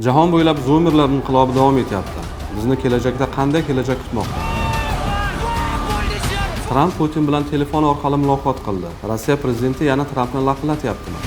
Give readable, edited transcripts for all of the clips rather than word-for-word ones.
Jahon bo'ylab zoomerlar inqilobi davom etyapti. Bizni kelajakda qanday kelajak kutmoqda? Tramp Putin bilan telefon orqali muloqot qildi. Rossiya prezidenti yana Trampni laqillatyaptimi?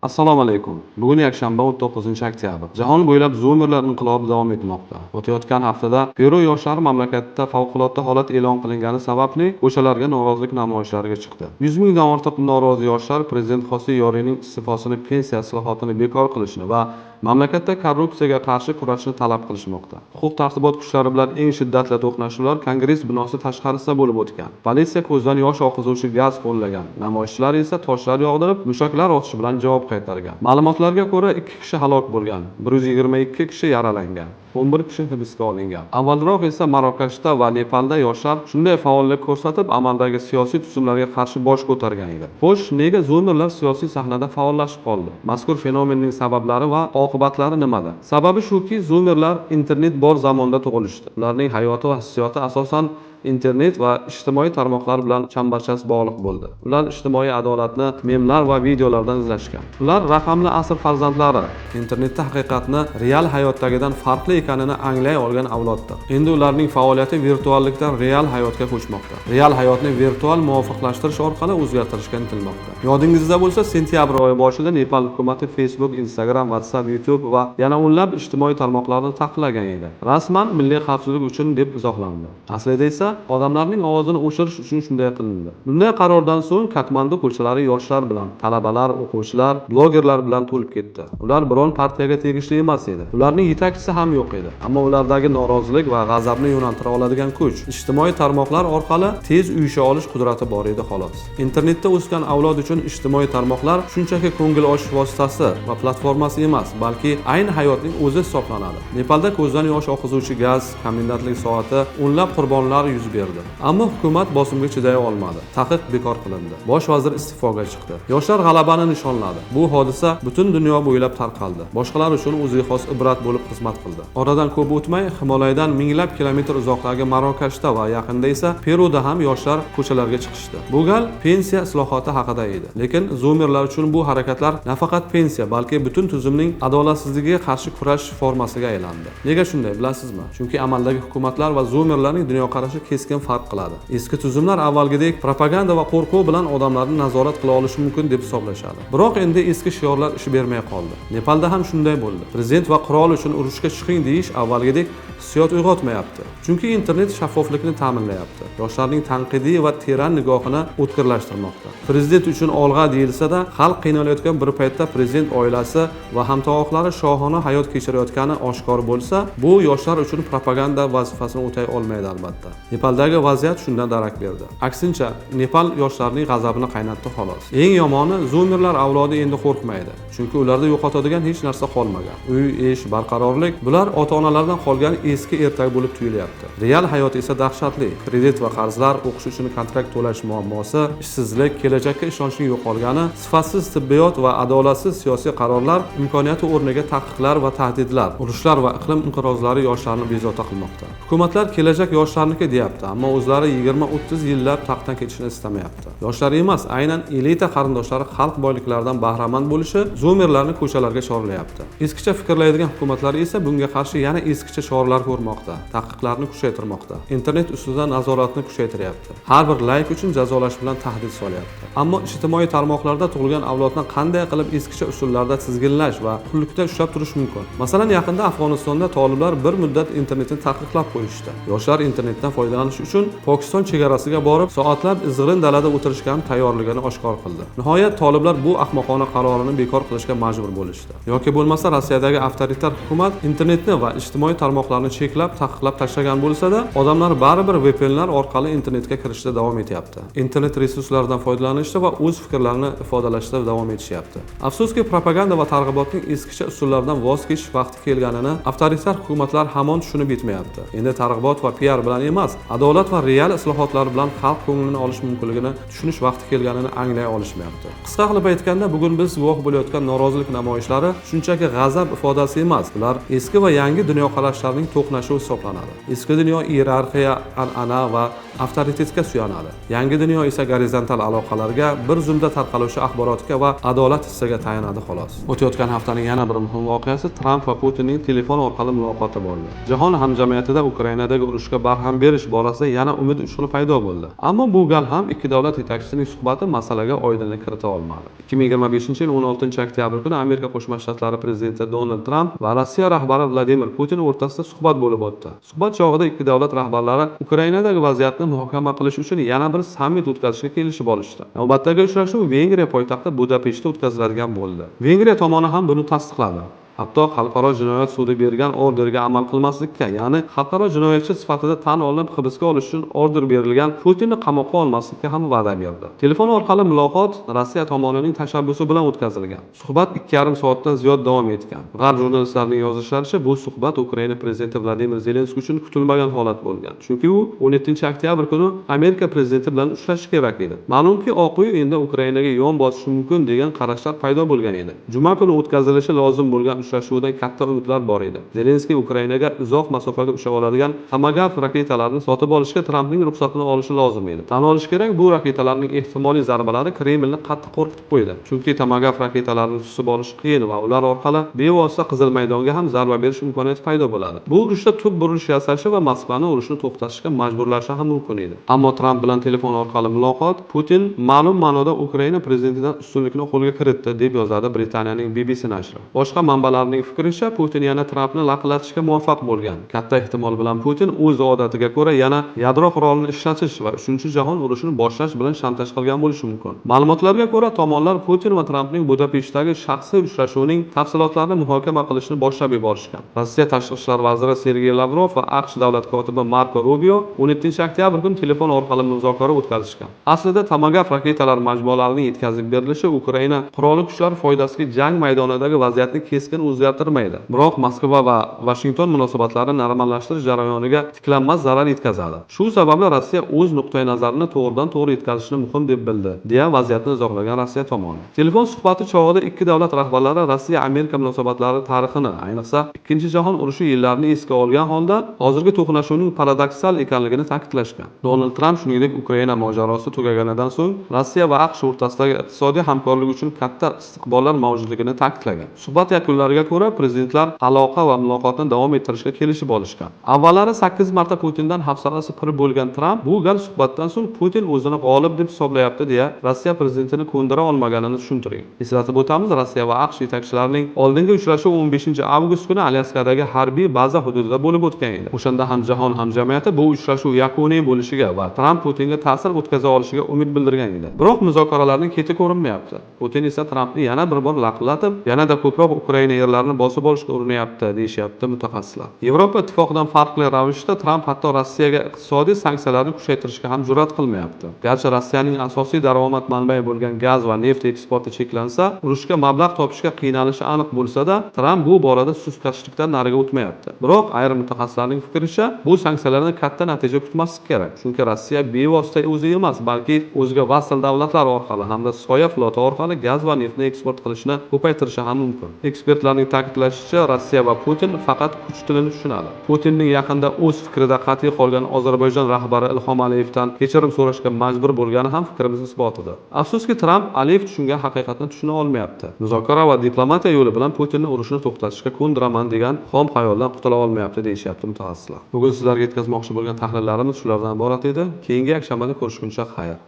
Assalomu alaykum. Bugun yakshanba 19-oktyabr. Jahon bo'ylab zoomerlar inqilobi davom etmoqda. O'tayotgan haftada Peru yoshlari mamlakatda favqulodda holat e'lon qilingani sababli ko'chalarga norozilik namoyishlariga chiqdi. 100 mingdan ortiq norozi yoshlar prezident Xose Yorining iste'fosini, pensiya islohotini bekor qilishni va mamlakatda korrupsiyaga qarshi kurashni talab qilishmoqda. Huquq-tartibot kuchlari bilan eng shiddatli to'qnashuvlar Kongress binosi tashqarisida bo'lib o'tgan. Politsiya ko'zdan yosh oqizuvchi gaz qo'llagan. Namoyishchilar esa toshlar yog'dirib, mushaklar otish bilan javob qaytargan. Ma'lumotlarga ko'ra 2 kishi halok bo'lgan, 122 kishi yaralangan. 11 kishi hibsga olingan. Avvalroq esa Marokashda va Nepalda yoshlar shunday faollik ko'rsatib, amaldagi siyosiy tuzumlarga qarshi bosh ko'targan edi. Xo'sh, nega zoomerlar siyosiy sahnada faollashib qoldi? Mazkur fenomenning sabablari va oqibatlari nimada? Sababi shuki, zoomerlar internet bor zamonda tug'ilishdi. Ularning hayoti va hissiyoti asosan internet va ijtimoiy tarmoqlar bilan chambarchas bog'liq bo'ldi. Ular ijtimoiy adolatni memlar va videolardan izlashgan. Ular raqamli asr farzandlari, internetda haqiqatni real hayotdagidan farqli ekanini anglay olgan avloddir. Endi ularning faoliyati virtuallikdan real hayotga ko'chmoqda. Real hayotni virtual muvofiqlashtirish orqali o'zgartirishga intilmoqda. Yodingizda bo'lsa, sentyabr oyi boshida Nepal hukumati Facebook, Instagram, WhatsApp, YouTube va yana o'nlab ijtimoiy tarmoqlarni taqiqlagan edi. Rasman milliy xavfsizlik uchun deb izohlandi. Aslida esa odamlarning ovozini o'chirish uchun shunday qilindi. Bunday qarordan so'ng Katmandu ko'chalari yoshlar bilan, talabalar, o'quvchilar, blogerlar bilan to'lib ketdi. Ular biron partiyaga tegishli emas edi. Ularning yetakchisi ham yo'q edi. Ammo ulardagi norozilik va g'azabni yo'naltira oladigan kuch, ijtimoiy tarmoqlar orqali tez uyusha olish qudrati bor edi xolos. Internetda o'sgan avlod uchun ijtimoiy tarmoqlar shunchaki ko'ngil ochish vositasi va platformasi emas, balki ayni hayotning o'zi hisoblanadi. Nepalda ko'zdan yosh oqizuvchi gaz, komendantlik soati, o'nlab qurbonlar yuz berdi. Ammo hukumat bosimga chiday olmadi. Taqiq bekor qilindi. Bosh vazir iste'foga chiqdi. Yoshlar g'alabani nishonladi. Bu hodisa butun dunyo bo'ylab tarqaldi. Boshqalar uchun o'ziga xos ibrat bo'lib xizmat qildi. Oradan ko'p o'tmay Himolaydan minglab kilometr uzoqdagi Marokashda va yaqinda esa Peruda ham yoshlar ko'chalarga chiqishdi. Bu gal pensiya islohoti haqida edi. Lekin zoomerlar uchun bu harakatlar nafaqat pensiya, balki butun tuzumning adolatsizligiga qarshi kurash formasiga aylandi. Nega shunday bilasizmi? Chunki amaldagi hukumatlar va zoomerlarning dunyoqarashi keskin farq qiladi. Eski tuzumlar avvalgidek propaganda va qo'rquv bilan odamlarni nazorat qila olishi mumkin deb hisoblashadi. Biroq endi eski shiorlar ish bermay qoldi. Nepalda ham shunday bo'ldi. Prezident va qirol uchun urushga chiqing deyish avvalgidek hissiyot uyg'otmayapti. Chunki internet shaffoflikni ta'minlayapti. Yoshlarning tanqidiy va teran nigohini o'tkirlashtirmoqda. Prezident uchun olg'a deyilsa-da, xalq qiynalayotgan bir paytda prezident oilasi va hamtovoqlari shohona hayot kechirayotgani oshkor bo'lsa, bu yoshlar uchun propaganda vazifasini o'tay olmaydi albatta. Nepaldagi vaziyat shundan darak berdi. Aksincha, Nepal yoshlarining g'azabini qaynatdi xolos. Eng yomoni, zoomerlar avlodi endi qo'rqmaydi. Chunki ularda yo'qotadigan hech narsa qolmagan. Uy, ish, barqarorlik bular ota-onalardan qolgan eski ertak bo'lib tuyulyapti. Real hayot esa dahshatli. Kredit va qarzlar, o'qish uchun kontrakt to'lash muammosi, ishsizlik, kelajakka ishonchning yo'qolgani, sifatsiz tibbiyot va adolatsiz siyosiy qarorlar imkoniyati o'rniga taqiqlar va tahdidlar, urushlar va iqlim inqirozlari yoshlarni bezovta qilmoqda. Hukumatlar kelajak yoshlarniki deyapti, ammo o'zlari 20-30 yillab taxtdan ketishni istamayapti. Yoshlar emas, aynan elita qarindoshlari xalq boyliklaridan bahramand bo'lishi zoomerlarni ko'chalarga chorlayapti. Eskicha fikrlaydigan hukumatlar esa bunga qarshi yana eskicha choralar ko'rmoqda, taqiqlarni kuchaytirmoqda, internet ustidan nazoratni kuchaytiryapti. Har bir layk uchun jazolash bilan tahdid solyapti. Ammo ijtimoiy tarmoqlarda tug'ilgan avlodni qanday qilib eskicha usullarda tizginlash va qullikda ushlab turish mumkin? Masalan, yaqinda Afg'onistonda toliblar bir muddat internetni taqiqlab qo'yishdi. Yoshlar internetdan foydalanish uchun Pokiston chegarasiga borib, soatlab izg'irin dalada o'tirishgan tayyorligini oshkor qildi. Nihoyat toliblar bu ahmoqona qarorini bekor qilishga majbur bo'lishdi. Yoki bo'lmasa Rossiyadagi avtoritar hukumat internetni va ijtimoiy tarmoqlarni cheklab, taqiqlab tashlagan bo'lsa-da, odamlar baribir VPNlar orqali internetga kirishda davom etyapti. Internet resurslaridan foydalanishda va o'z fikrlarini ifodalashda davom etishyapti. Afsuski, propaganda va targ'ibotning eskicha usullaridan voz kechish vaqti kelganini avtoritar hukumatlar hamon tushunib yetmayapti. Endi targ'ibot va PR bilan emas, adolat va real islohotlar bilan xalq ko'nglini olish mumkinligini tushunish vaqti kelganini anglay olishmayapti. Qisqa qilib aytganda, bugun biz guvoh bo'layotgan norozilik namoyishlari shunchaki g'azab ifodasi emas, ular eski va yangi dunyoqarashlarning to'qnashuvi hisoblanadi. Eski dunyo iyerarxiya, an'ana va avtoritetga suyanadi. Yangi dunyo esa gorizontal aloqalarga, bir zumda tarqaluvchi axborotga va adolat hissiga tayanadi xolos. O'tayotgan haftaning yana bir muhim voqeasi Tramp va Putinning telefon orqali muloqoti bo'ldi. Jahon hamjamiyatida Ukrainadagi urushga barham berish borasida yana umid uchquni paydo bo'ldi. Ammo bu gal ham ikki davlat yetakchisining suhbati masalaga oydinlik kirita olmadi. 2025-yil 16-oktyabr kuni Amerika Qo'shma Shtatlari prezidenti Donald Tramp va Rossiya rahbari Vladimir Putin o'rtasida suhbat bo'lib o'tdi. Suhbat chog'ida ikki davlat rahbarlari Ukrainadagi vaziyatni muhokama qilish uchun yana bir sammit o'tkazishga kelishib olishdi. Navbatdagi uchrashuv Vengriya poytaxti Budapeshtda o'tkaziladigan bo'ldi. Vengriya tomoni ham buni tasdiqladi. Hatto xalqaro jinoyat sudi bergan orderga amal qilmaslikka, ya'ni xalqaro jinoyatchi sifatida tan olinib hibsga olish uchun order berilgan Putinni qamoqqa olmaslikka ham va'da berdi. Telefon orqali muloqot Rossiya tomonining tashabbusi bilan o'tkazilgan. Suhbat 2,5 soatdan ziyod davom etgan. G'arb jurnalistlarining yozishlaricha, bu suhbat Ukraina prezidenti Vladimir Zelenskiy uchun kutilmagan holat bo'lgan. Chunki u 17-oktyabr kuni Amerika prezidenti bilan uchrashishi kerak edi. Ma'lumki, Oq uy endi Ukrainaga yon bosishi mumkin degan qarashlar paydo bo'lgan edi. Juma kuni o'tkazilishi lozim bo'lgan uchrashuvda katta umidlar bor edi. Zelenskiy Ukrainaga uzoq masofaga uchib oladigan Tomahawk raketalarini sotib olishga Trampning ruxsatini olishi lozim edi. Tan olish kerak, bu raketalarning ehtimoliy zarbalari Kremlni qattiq qo'rqitib qo'ydi. Chunki Tomahawk raketalarini tutib olish qiyin va ular orqali bevosita Qizil maydonga ham zarba berish imkoniyati paydo bo'ladi. Bu urushda tub burilish yasashi va Moskvani urushni to'xtatishga majburlashi ham mumkin edi. Ammo Tramp bilan telefon orqali muloqot Putin ma'lum ma'noda Ukraina prezidentidan ustunlikni qo'lga kiritdi, deb yozadi Britaniyaning BBC nashri. Boshqa manbalarning fikricha, Putin yana Trampni laqillatishga muvaffaq bo'lgan. Katta ehtimol bilan Putin o'z odatiga ko'ra yana yadro qurolini ishlatish va 3-jahon urushini boshlash bilan shantaj qilgan bo'lishi mumkin. Ma'lumotlarga ko'ra, tomonlar Putin va Trampning Budapeshtdagi shaxsiy uchrashuvining tafsilotlarini muhokama qilishni boshlab yuborishgan. Rossiya tashqi ishlar vaziri Sergey Lavrov va AQSh davlat kotibi Marko Rubio 17-oktyabr kuni telefon orqali muzokara o'tkazishgan. Aslida Tomahawk raketalar majmualarining yetkazib berilishi Ukraina qurolli kuchlari foydasiga jang maydonidagi vaziyatni keskin o'zgartirmaydi. Biroq Moskva va Washington munosabatlarini normallashtirish jarayoniga tiklanmas zarar yetkazadi. Shu sababli Rossiya o'z nuqtai nazarini to'g'ridan-to'g'ri yetkazishni muhim deb bildi, deya vaziyatni izohlagan Rossiya tomoni. Telefon suhbati chog'ida ikki davlat rahbarlari Rossiya-Amerika munosabatlari tarixini, ayniqsa Ikkinchi jahon urushi yillarini esga olgan holda hozirgi to'qnashuvning paradoksal ekanligini ta'kidlashgan. Donald Tramp shuningdek Ukraina mojarosi tugaganidan so'ng Rossiya va AQSh o'rtasidagi iqtisodiy hamkorlik uchun katta istiqbollar mavjudligini ta'kidlagan. Suhbat yakunlariga ko'ra, prezidentlar aloqa va muloqotni davom ettirishga kelishib olishgan. Avvallari 8 marta Putindan hafsalasi pir bo'lgan Tramp bu gal suhbatdan so'ng Putin o'zini g'olib deb hisoblayapti, deya Rossiya prezidentini ko'ndira olmaganini tushuntirgan. Eslatib o'tamiz, Rossiya va AQSh yetakchilarining oldingi uchrashuvi 15-avgust kuni Alyaskadagi harbiy baza hududida bo'lib o'tgan edi. O'shanda ham jahon hamjamiyati bu uchrashuv yakuniy bo'lishiga va Tramp Putinga ta'sir o'tkaza olishiga umid bildirgan edi. Biroq muzokaralarning keti ko'rinmayapti. Putin esa Trampni yana bir bor laqillatib, yanada ko'proq Ukraina yerlarini bosib olishga urinyapti, deyishyapti mutaxassislar. Yevropa ittifoqidan farqli ravishda Tramp hatto Rossiyaga iqtisodiy sanksiyalarni kuchaytirishga ham jur'at qilmayapti. Garchi Rossiyaning asosiy daromad manbai bo'lgan gaz va neft eksporti cheklansa, urushga mablag' topishga qiynalishi aniq bo'lsa-da, Tramp bu borada sustkashlikdan nariga o'tmayapti. Biroq ayrim mutaxassislarning fikricha, bu sanksiyalardan katta natija kutmaslik kerak. Chunki Rossiya bevosita o'zi emas, balki o'ziga vasal davlatlar orqali hamda soya floti orqali gaz va neftni eksport qilishni ko'paytirishi ham mumkin. Ekspertlarning ta'kidlashicha, Rossiya va Putin faqat kuch tilini tushunadi. Putinning yaqinda o'z fikrida qat'iy qolgan Ozarbayjon rahbari Ilhom Aliyevdan kechirim so'rashga majbur bo'lgani ham fikrimiz isbotidir. Afsuski, Tramp Aliyev tushungan haqiqatni tushuna olmayapti. Muzokara va diplomatiya yo'li bilan Putinni urushni to'xtatishga ko'ndiraman degan xom xayoldan qutula olmayapti, deyishyapti mutaxassislar. Bugun sizlarga yetkazmoqchi bo'lgan tahlillarimiz shulardan iborat edi. Keyingi yakshanbada ko'rishguncha xayr.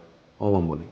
Omon bo'ling.